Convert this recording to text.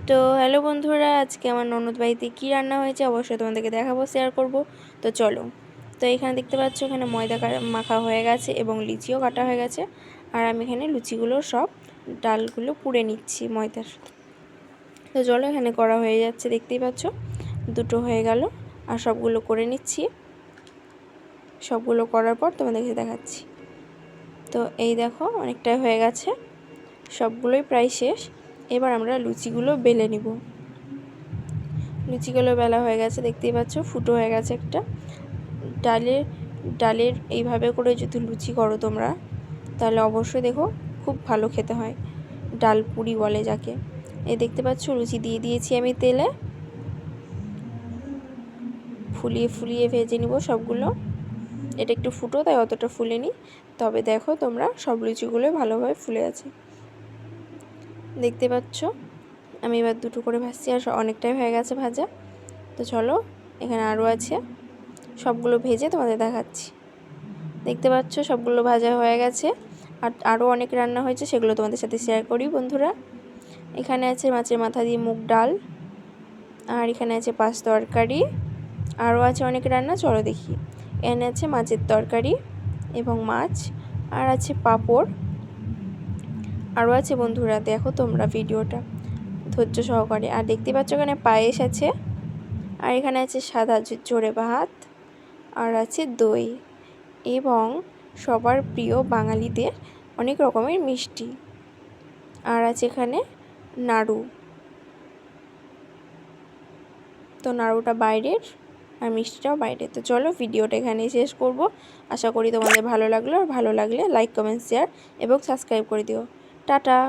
তো হ্যালো বন্ধুরা, আজকে আমার ননদ বাড়িতে কী রান্না হয়েছে অবশ্যই তোমাদেরকে দেখাবো, শেয়ার করব। তো চলো। তো এখানে দেখতে পাচ্ছ, এখানে ময়দা মাখা হয়ে গেছে এবং লিচিও কাটা হয়ে গেছে। আর আমি এখানে লুচিগুলো সব ডালগুলো পুড়ে নিচ্ছি ময়দার সাথে। তো চলো, এখানে করা হয়ে যাচ্ছে, দেখতেই পাচ্ছ দুটো হয়ে গেল। আর সবগুলো করে নিচ্ছি। সবগুলো করার পর তোমাদেরকে দেখাচ্ছি। তো এই দেখো, অনেকটাই হয়ে গেছে, সবগুলোই প্রায় শেষ। এবার আমরা লুচিগুলো বেলে নিব। লুচিগুলো বেলা হয়ে গেছে, দেখতেই পাচ্ছ ফুটো হয়ে গেছে একটা। ডালের এইভাবে করে যদি লুচি করো তোমরা, তাহলে অবশ্যই দেখো খুব ভালো খেতে হয়। ডাল পুরি বলে যাকে। এই দেখতে পাচ্ছ লুচি দিয়ে দিয়েছি আমি তেলে, ফুলিয়ে ফুলিয়ে ভেজে নিব সবগুলো। এটা একটু ফুটো, তাই অতটা ফুলেনি। তবে দেখো তোমরা, সব লুচিগুলো ভালোভাবে ফুলে আছে, দেখতে পাচ্ছ। আমি এবার দুটো করে ভাজছি, আর অনেকটাই হয়ে গেছে ভাজা। তো চলো, এখানে আরও আছে, সবগুলো ভেজে তোমাদের দেখাচ্ছি। দেখতে পাচ্ছ সবগুলো ভাজা হয়ে গেছে। আর আরও অনেক রান্না হয়েছে, সেগুলো তোমাদের সাথে শেয়ার করি বন্ধুরা। এখানে আছে মাছের মাথা দিয়ে মুগ ডাল, আর এখানে আছে পাঁচ তরকারি। আরও আছে অনেক রান্না, চলো দেখি। এখানে আছে মাছের তরকারি এবং মাছ, আর আছে পাঁপড়। আরও আছে বন্ধুরা, দেখো তোমরা ভিডিওটা ধৈর্য সহকারে। আর দেখতে পাচ্ছ এখানে পায়েস আছে, আর এখানে আছে সাদা জোড়ে ভাত, আর আছে দই, এবং সবার প্রিয় বাঙালিদের অনেক রকমের মিষ্টি, আর আছে এখানে নাড়ু। তো নাড়ুটা বাইরের আর মিষ্টিটাও বাইরের। তো চলো, ভিডিওটা এখানেই শেষ করব। আশা করি তোমাদের ভালো লাগলো, আর ভালো লাগলে লাইক, কমেন্ট, শেয়ার এবং সাবস্ক্রাইব করে দিও। টাটা।